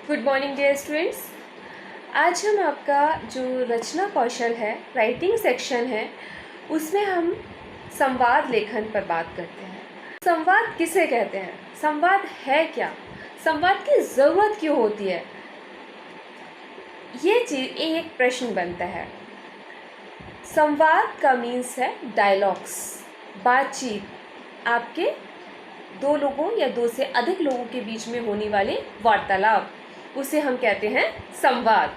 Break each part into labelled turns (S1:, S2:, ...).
S1: Good morning dear students. आज हम आपका जो रचना कौशल है, राइटिंग सेक्शन है, उसमें हम संवाद लेखन पर बात करते हैं। संवाद किसे कहते हैं? संवाद है क्या? संवाद की ज़रूरत क्यों होती है? ये चीज़ एक प्रश्न बनता है। संवाद का मीन्स है डायलॉग्स, बातचीत, आपके दो लोगों या दो से अधिक लोगों के बीच में होने वाले वार्तालाप, उसे हम कहते हैं संवाद।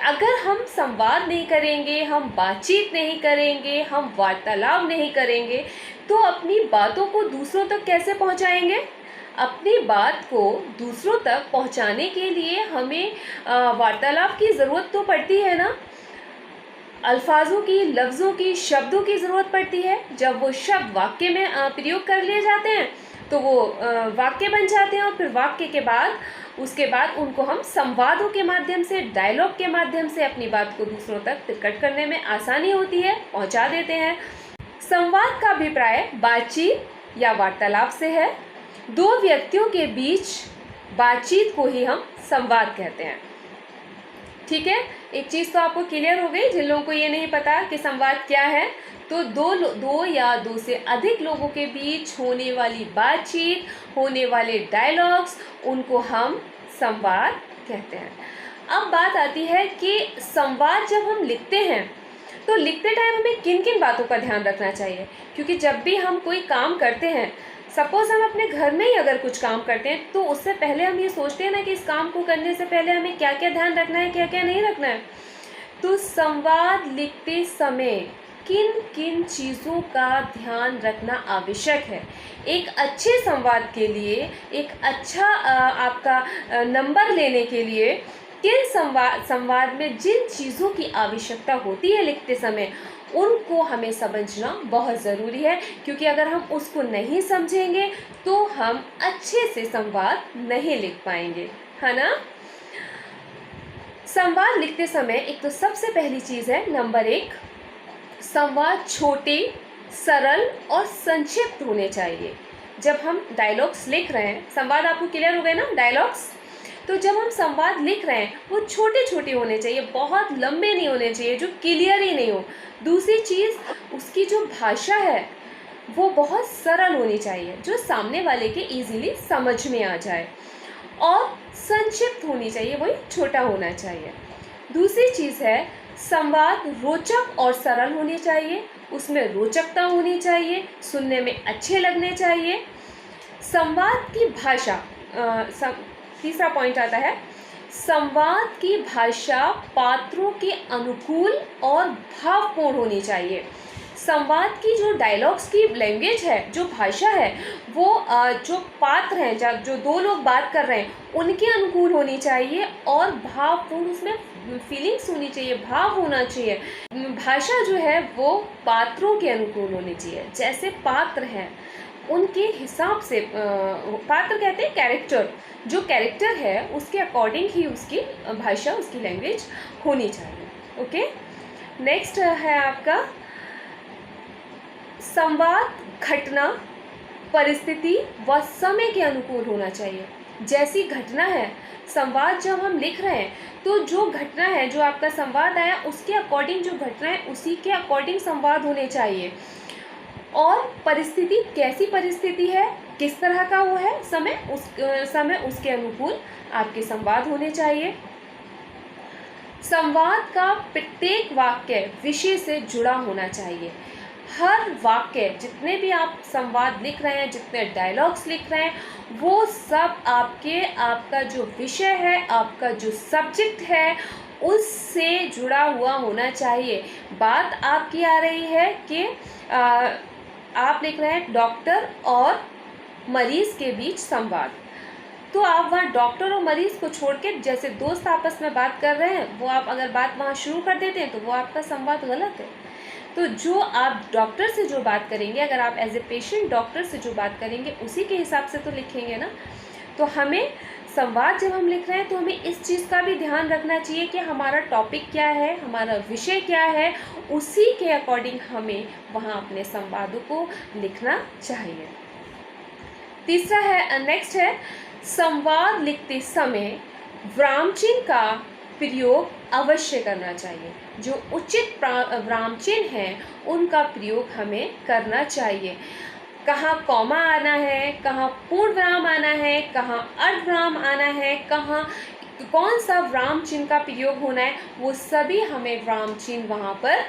S1: अगर हम संवाद नहीं करेंगे, हम बातचीत नहीं करेंगे, हम वार्तालाप नहीं करेंगे, तो अपनी बातों को दूसरों तक कैसे पहुंचाएंगे? अपनी बात को दूसरों तक पहुंचाने के लिए हमें वार्तालाप की ज़रूरत तो पड़ती है ना। अल्फाजों की, लफ्ज़ों की, शब्दों की ज़रूरत पड़ती है। जब वो शब्द वाक्य में प्रयोग कर लिए जाते हैं तो वो वाक्य बन जाते हैं, और फिर वाक्य के बाद उसके बाद उनको हम संवादों के माध्यम से, डायलॉग के माध्यम से अपनी बात को दूसरों तक प्रकट करने में आसानी होती है, पहुंचा देते हैं। संवाद का अभिप्राय बातचीत या वार्तालाप से है। दो व्यक्तियों के बीच बातचीत को ही हम संवाद कहते हैं। ठीक है, एक चीज़ तो आपको क्लियर हो गई। जिन लोगों को ये नहीं पता कि संवाद क्या है, तो दो या दो से अधिक लोगों के बीच होने वाली बातचीत, होने वाले डायलॉग्स, उनको हम संवाद कहते हैं। अब बात आती है कि संवाद जब हम लिखते हैं तो लिखते टाइम हमें किन किन बातों का ध्यान रखना चाहिए। क्योंकि जब भी हम कोई काम करते हैं, सपोज़ हम अपने घर में ही अगर कुछ काम करते हैं, तो उससे पहले हम ये सोचते हैं ना कि इस काम को करने से पहले हमें क्या क्या ध्यान रखना है, क्या क्या नहीं रखना है। तो संवाद लिखते समय किन किन चीज़ों का ध्यान रखना आवश्यक है? एक अच्छे संवाद के लिए, एक अच्छा आपका नंबर लेने के लिए, किन संवाद में जिन चीज़ों की आवश्यकता होती है लिखते समय, उनको हमें समझना बहुत ज़रूरी है। क्योंकि अगर हम उसको नहीं समझेंगे तो हम अच्छे से संवाद नहीं लिख पाएंगे, है ना। संवाद लिखते समय एक तो सबसे पहली चीज़ है, नंबर 1, संवाद छोटे, सरल और संक्षिप्त होने चाहिए। जब हम डायलॉग्स लिख रहे हैं, संवाद आपको क्लियर हो गए ना, डायलॉग्स, तो जब हम संवाद लिख रहे हैं वो छोटे छोटे होने चाहिए, बहुत लंबे नहीं होने चाहिए, जो क्लियर ही नहीं हो। दूसरी चीज़, उसकी जो भाषा है वो बहुत सरल होनी चाहिए, जो सामने वाले के इजीली समझ में आ जाए, और संक्षिप्त होनी चाहिए, वही छोटा होना चाहिए। दूसरी चीज़ है, संवाद रोचक और सरल होने चाहिए, उसमें रोचकता होनी चाहिए, सुनने में अच्छे लगने चाहिए। संवाद की भाषा, तीसरा पॉइंट आता है, संवाद की भाषा पात्रों के अनुकूल और भावपूर्ण होनी चाहिए। संवाद की जो डायलॉग्स की लैंग्वेज है, जो भाषा है, वो जो पात्र हैं, जो दो लोग बात कर रहे हैं, उनके अनुकूल होनी चाहिए, और भावपूर्ण, उसमें फीलिंग्स होनी चाहिए, भाव होना चाहिए। भाषा जो है वो पात्रों के अनुकूल होनी चाहिए। जैसे पात्र हैं उनके हिसाब से, पात्र कहते हैं कैरेक्टर, जो कैरेक्टर है उसके अकॉर्डिंग ही उसकी भाषा, उसकी लैंग्वेज होनी चाहिए। ओके, नेक्स्ट है आपका, संवाद घटना, परिस्थिति व समय के अनुकूल होना चाहिए। जैसी घटना है, संवाद जब हम लिख रहे हैं तो जो घटना है, जो आपका संवाद आया, उसके अकॉर्डिंग जो घटना है, उसी के अकॉर्डिंग संवाद होने चाहिए। और परिस्थिति, कैसी परिस्थिति है, किस तरह का वो है समय, उसके अनुकूल आपके संवाद होने चाहिए। संवाद का प्रत्येक वाक्य विषय से जुड़ा होना चाहिए। हर वाक्य, जितने भी आप संवाद लिख रहे हैं, जितने डायलॉग्स लिख रहे हैं, वो सब आपका जो विषय है, आपका जो सब्जेक्ट है, उससे जुड़ा हुआ होना चाहिए। बात आपकी आ रही है कि आप लिख रहे हैं डॉक्टर और मरीज़ के बीच संवाद, तो आप वहाँ डॉक्टर और मरीज़ को छोड़ के, जैसे दोस्त आपस में बात कर रहे हैं, वो आप अगर बात वहाँ शुरू कर देते हैं तो वो आपका संवाद गलत है। तो जो आप डॉक्टर से जो बात करेंगे, अगर आप एज ए पेशेंट डॉक्टर से जो बात करेंगे, उसी के हिसाब से तो लिखेंगे ना। तो हमें संवाद जब हम लिख रहे हैं तो हमें इस चीज़ का भी ध्यान रखना चाहिए कि हमारा टॉपिक क्या है, हमारा विषय क्या है, उसी के अकॉर्डिंग हमें वहाँ अपने संवादों को लिखना चाहिए। तीसरा है, नेक्स्ट है, संवाद लिखते समय विराम चिन्ह का प्रयोग अवश्य करना चाहिए। जो उचित विराम चिन्ह हैं उनका प्रयोग हमें करना चाहिए। कहाँ कॉमा आना है, कहाँ पूर्ण विराम आना है, कहाँ अर्धविराम आना है, कहाँ कौन सा विराम चिन्ह का प्रयोग होना है, वो सभी हमें विराम चिन्ह वहाँ पर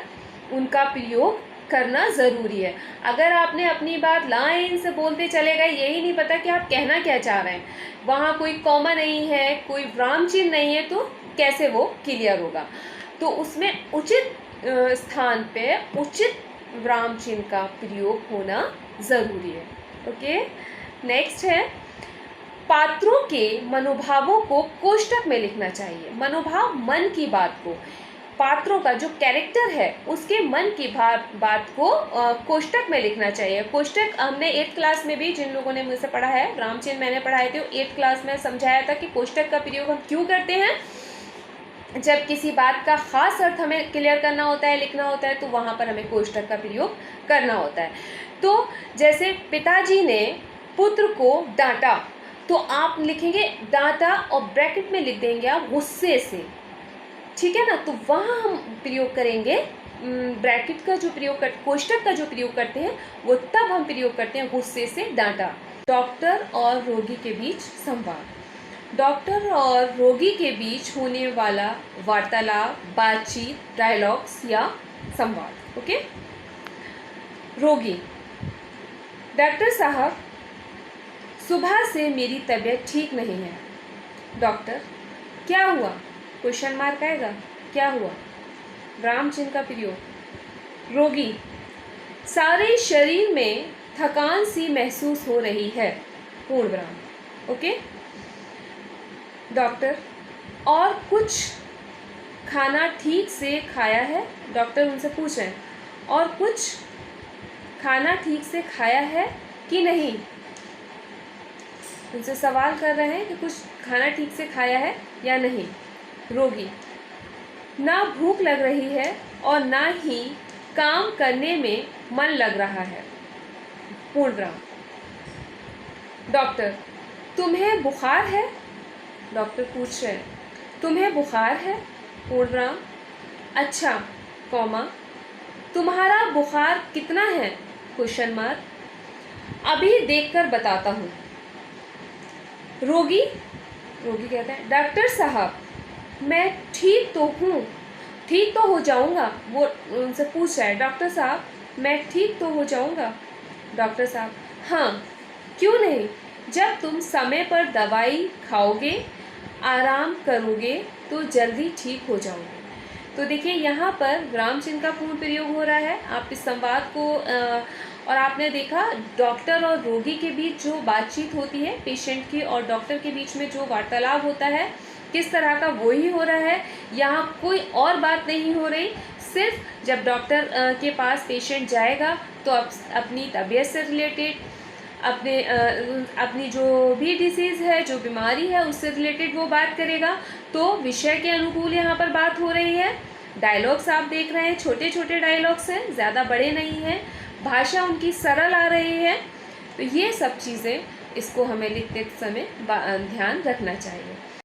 S1: उनका प्रयोग करना ज़रूरी है। अगर आपने अपनी बात लाइन से बोलते चले गए, यही नहीं पता कि आप कहना क्या चाह रहे हैं, वहाँ कोई कॉमा नहीं है, कोई विराम चिन्ह नहीं है, तो कैसे वो क्लियर होगा। तो उसमें उचित स्थान पे उचित विराम चिन्ह का प्रयोग होना ज़रूरी है। ओके, नेक्स्ट है पात्रों के मनोभावों को कोष्टक में लिखना चाहिए। मनोभाव मन की बात को, पात्रों का जो कैरेक्टर है उसके मन की बात को कोष्टक में लिखना चाहिए। कोष्टक हमने 8th क्लास में भी, जिन लोगों ने मुझसे पढ़ा है, विराम चिन्ह मैंने पढ़ाए थे, 8th क्लास में समझाया था कि कोष्टक का प्रयोग हम क्यों करते हैं। जब किसी बात का खास अर्थ हमें क्लियर करना होता है, लिखना होता है, तो वहाँ पर हमें कोष्टक का प्रयोग करना होता है। तो जैसे पिताजी ने पुत्र को डांटा, तो आप लिखेंगे डांटा और ब्रैकेट में लिख देंगे आप गुस्से से, ठीक है ना। तो वहाँ हम प्रयोग करेंगे ब्रैकेट का जो प्रयोग कर, कोष्टक का जो प्रयोग करते हैं वो तब हम प्रयोग करते हैं गुस्से से डांटा। डॉक्टर और रोगी के बीच संवाद। डॉक्टर और रोगी के बीच होने वाला वार्तालाप, बातचीत, डायलॉग्स या संवाद। ओके। रोगी, डॉक्टर साहब सुबह से मेरी तबीयत ठीक नहीं है। डॉक्टर, क्या हुआ? क्वेश्चन मार्क आएगा, क्या हुआ? विराम चिन्ह का प्रयोग। रोगी, सारे शरीर में थकान सी महसूस हो रही है। पूर्ण विराम। ओके। डॉक्टर, और कुछ खाना ठीक से खाया है? डॉक्टर उनसे पूछ रहे हैं, और कुछ खाना ठीक से खाया है कि नहीं? उनसे सवाल कर रहे हैं कि कुछ खाना ठीक से खाया है या नहीं। रोगी, ना भूख लग रही है और ना ही काम करने में मन लग रहा है। पूर्ण विराम। डॉक्टर, तुम्हें बुखार है? डॉक्टर पूछ रहे हैं, तुम्हें बुखार है? पूर्ण विराम। अच्छा, कॉमा, तुम्हारा बुखार कितना है? Question mark. अभी देखकर बताता हूँ। रोगी कहता है, डॉक्टर साहब मैं ठीक तो हूँ, ठीक तो हो जाऊँगा। वो उनसे पूछ रहा है, डॉक्टर साहब मैं ठीक तो हो जाऊँगा? डॉक्टर साहब, हाँ, क्यों नहीं, जब तुम समय पर दवाई खाओगे, आराम करोगे तो जल्दी ठीक हो जाओगे। तो देखिए यहाँ पर विराम चिन्ह का पूर्ण प्रयोग हो रहा है। आप इस संवाद को और आपने देखा डॉक्टर और रोगी के बीच जो बातचीत होती है, पेशेंट की और डॉक्टर के बीच में जो वार्तालाप होता है, किस तरह का वो ही हो रहा है। यहाँ कोई और बात नहीं हो रही। सिर्फ जब डॉक्टर के पास पेशेंट जाएगा तो अपनी तबीयत से रिलेटेड, अपनी जो भी डिसीज़ है, जो बीमारी है, उससे रिलेटेड वो बात करेगा। तो विषय के अनुकूल यहाँ पर बात हो रही है। डायलॉग्स आप देख रहे हैं, छोटे छोटे डायलॉग्स हैं, ज़्यादा बड़े नहीं हैं। भाषा उनकी सरल आ रही है। तो ये सब चीज़ें, इसको हमें लिखते समय ध्यान रखना चाहिए।